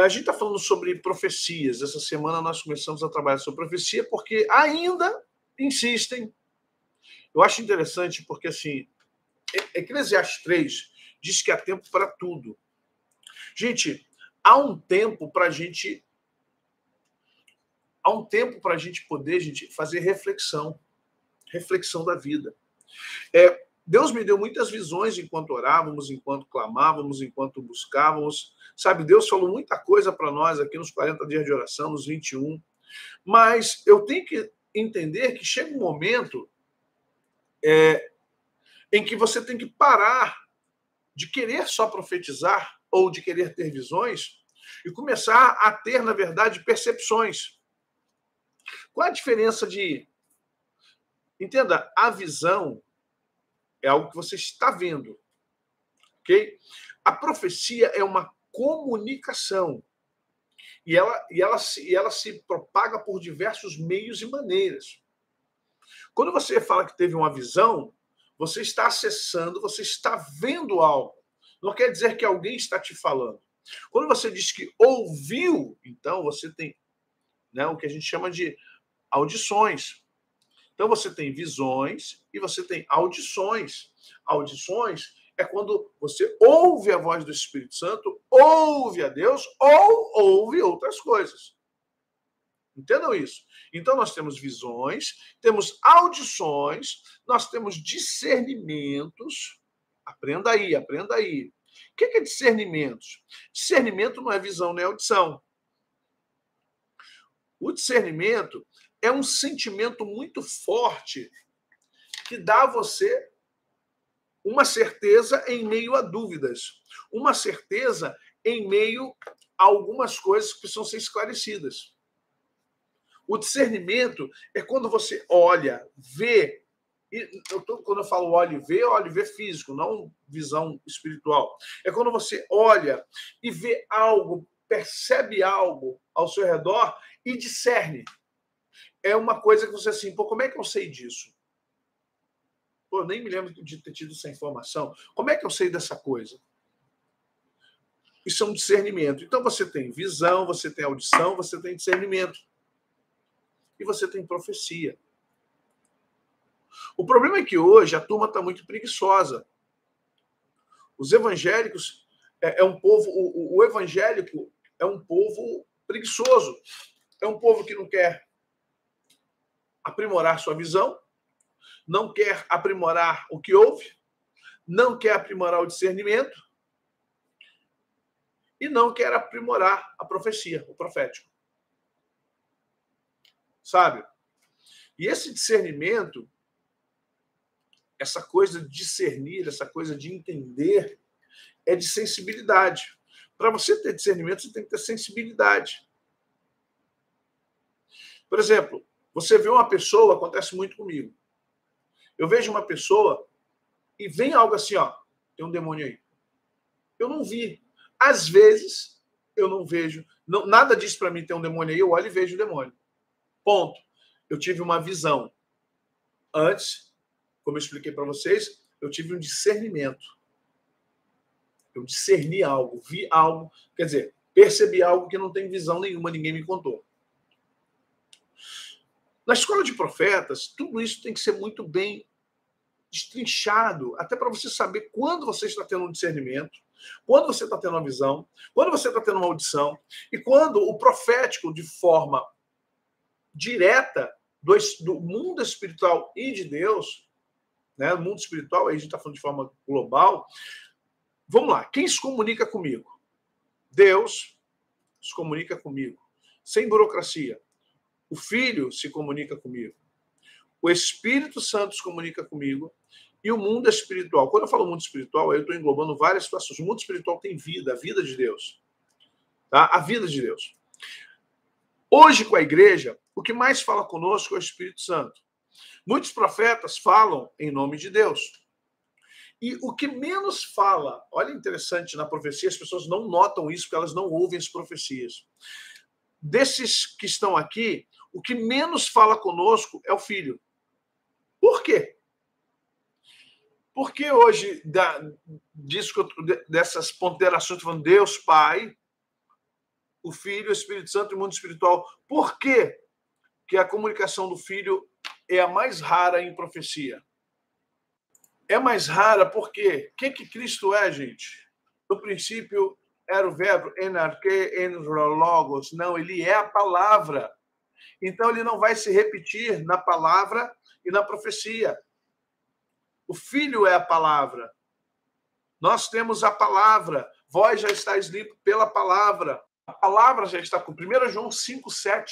A gente está falando sobre profecias. Essa semana nós começamos a trabalhar sobre profecia porque ainda insistem. Eu acho interessante porque, assim, Eclesiastes 3 diz que há tempo para tudo. Gente, há um tempo para a gente poder, gente, fazer reflexão da vida. Deus me deu muitas visões enquanto orávamos, enquanto clamávamos, enquanto buscávamos. Sabe, Deus falou muita coisa para nós aqui nos 40 dias de oração, nos 21. Mas eu tenho que entender que chega um momento em que você tem que parar de querer só profetizar ou de querer ter visões e começar a ter, na verdade, percepções. Qual a diferença de... Entenda, a visão é algo que você está vendo, ok? A profecia é uma comunicação e ela se propaga por diversos meios e maneiras. Quando você fala que teve uma visão, você está acessando, você está vendo algo. Não quer dizer que alguém está te falando. Quando você diz que ouviu, então você tem, né, o que a gente chama de audições. Então você tem visões e você tem audições. Audições é quando você ouve a voz do Espírito Santo, ouve a Deus ou ouve outras coisas. Entendam isso. Então nós temos visões, temos audições, nós temos discernimentos. Aprenda aí, aprenda aí. O que é discernimentos? Discernimento não é visão nem audição. O discernimento é um sentimento muito forte que dá a você uma certeza em meio a dúvidas, uma certeza em meio a algumas coisas que precisam ser esclarecidas. O discernimento é quando você olha, vê, quando eu falo olho e vê físico, não visão espiritual. É quando você olha e vê algo, percebe algo ao seu redor e discerne. É uma coisa que você assim, pô, como é que eu sei disso? Pô, eu nem me lembro de ter tido essa informação. Como é que eu sei dessa coisa? Isso é um discernimento. Então você tem visão, você tem audição, você tem discernimento. E você tem profecia. O problema é que hoje a turma está muito preguiçosa. Os evangélicos é um povo, o evangélico é um povo preguiçoso. É um povo que não quer aprimorar sua visão, não quer aprimorar o que ouve, não quer aprimorar o discernimento e não quer aprimorar a profecia, o profético. Sabe? E esse discernimento, essa coisa de discernir, essa coisa de entender, é de sensibilidade. Para você ter discernimento, você tem que ter sensibilidade. Por exemplo, você vê uma pessoa, acontece muito comigo. Eu vejo uma pessoa e vem algo assim, ó, tem um demônio aí. Eu não vi. Às vezes, eu não vejo. Não, nada disso para mim tem um demônio aí, eu olho e vejo o demônio. Ponto. Eu tive uma visão. Antes, como eu expliquei para vocês, eu tive um discernimento. Eu discerni algo, vi algo, quer dizer, percebi algo que não tem visão nenhuma, ninguém me contou. Na escola de profetas, tudo isso tem que ser muito bem destrinchado, até para você saber quando você está tendo um discernimento, quando você está tendo uma visão, quando você está tendo uma audição, e quando o profético, de forma direta, do mundo espiritual e de Deus, né? O mundo espiritual, aí a gente está falando de forma global. Vamos lá, quem se comunica comigo? Deus se comunica comigo, sem burocracia. O Filho se comunica comigo. O Espírito Santo se comunica comigo. E o mundo espiritual. Quando eu falo mundo espiritual, eu estou englobando várias situações. O mundo espiritual tem vida, a vida de Deus. Tá? A vida de Deus. Hoje, com a igreja, o que mais fala conosco é o Espírito Santo. Muitos profetas falam em nome de Deus. E o que menos fala, olha, interessante, na profecia, as pessoas não notam isso, porque elas não ouvem as profecias. Desses que estão aqui, o que menos fala conosco é o Filho. Por quê? Porque hoje, dessas ponderações, falando Deus Pai, o Filho, o Espírito Santo e o mundo espiritual. Por quê que a comunicação do Filho é a mais rara em profecia? É mais rara porque quem que Cristo é, gente? No princípio era o verbo, en arche, en logos. Não, ele é a palavra. Então ele não vai se repetir na palavra e na profecia. O Filho é a palavra. Nós temos a palavra. Vós já estáis limpos pela palavra. A palavra já está com 1 João 5,7.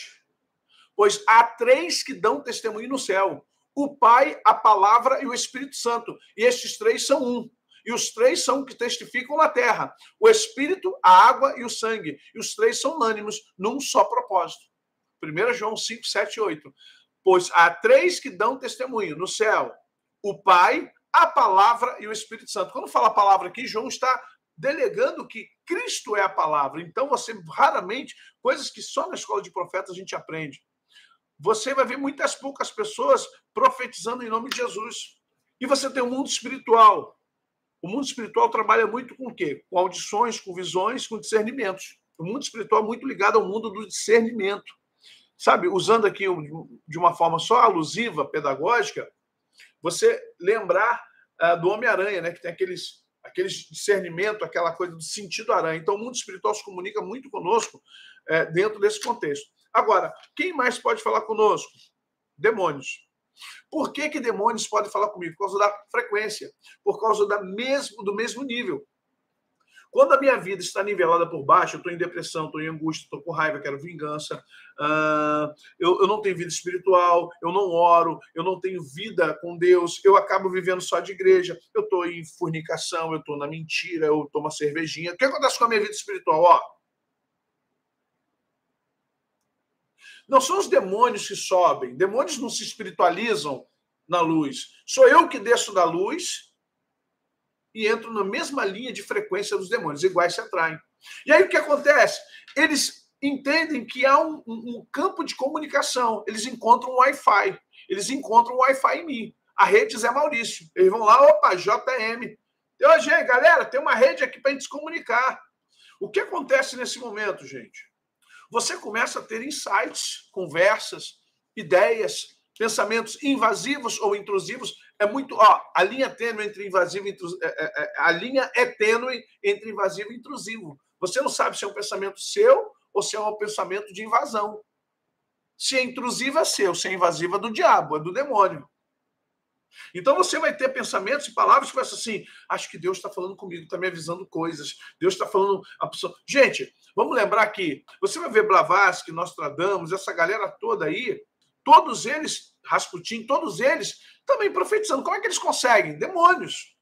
Pois há 3 que dão testemunho no céu: o Pai, a Palavra e o Espírito Santo. E estes 3 são um. E os 3 são que testificam na terra: o Espírito, a água e o sangue. E os 3 são unânimes num só propósito. 1 João 5, 7 e 8. Pois há 3 que dão testemunho no céu: o Pai, a Palavra e o Espírito Santo. Quando fala a palavra aqui, João está delegando que Cristo é a palavra. Então, você raramente, coisas que só na escola de profetas a gente aprende, você vai ver muitas poucas pessoas profetizando em nome de Jesus. E você tem o mundo espiritual. O mundo espiritual trabalha muito com o quê? Com audições, com visões, com discernimentos. O mundo espiritual é muito ligado ao mundo do discernimento. Sabe, usando aqui de uma forma só alusiva, pedagógica, você lembrar do Homem-Aranha, né? Que tem aqueles discernimento, aquela coisa do sentido aranha. Então, o mundo espiritual se comunica muito conosco dentro desse contexto. Agora, quem mais pode falar conosco? Demônios. Por que demônios podem falar comigo? Por causa da frequência, por causa do mesmo nível. Quando a minha vida está nivelada por baixo, eu estou em depressão, estou em angústia, estou com raiva, quero vingança, eu não tenho vida espiritual, eu não oro, eu não tenho vida com Deus, eu acabo vivendo só de igreja, eu estou em fornicação, eu estou na mentira, eu tomo uma cervejinha. O que acontece com a minha vida espiritual? Não são os demônios que sobem. Demônios não se espiritualizam na luz. Sou eu que desço da luz e entro na mesma linha de frequência dos demônios. Iguais se atraem. E aí o que acontece? Eles entendem que há um campo de comunicação. Eles encontram um Wi-Fi. Eles encontram um Wi-Fi em mim. A rede Zé Maurício. Eles vão lá, opa, JM. Hoje, galera, tem uma rede aqui para a gente se comunicar. O que acontece nesse momento, gente? Você começa a ter insights, conversas, ideias, pensamentos invasivos ou intrusivos. É muito, a linha tênue entre invasivo e intrusivo, a linha é tênue entre invasivo e intrusivo. Você não sabe se é um pensamento seu ou se é um pensamento de invasão. Se é intrusivo é seu, se é invasivo é do diabo, é do demônio. Então você vai ter pensamentos e palavras que vai ser assim: acho que Deus está falando comigo, está me avisando coisas, Deus está falando a pessoa. Gente, vamos lembrar que você vai ver Blavatsky, Nostradamus, essa galera toda aí, todos eles, Rasputin, todos eles também profetizando. Como é que eles conseguem? Demônios.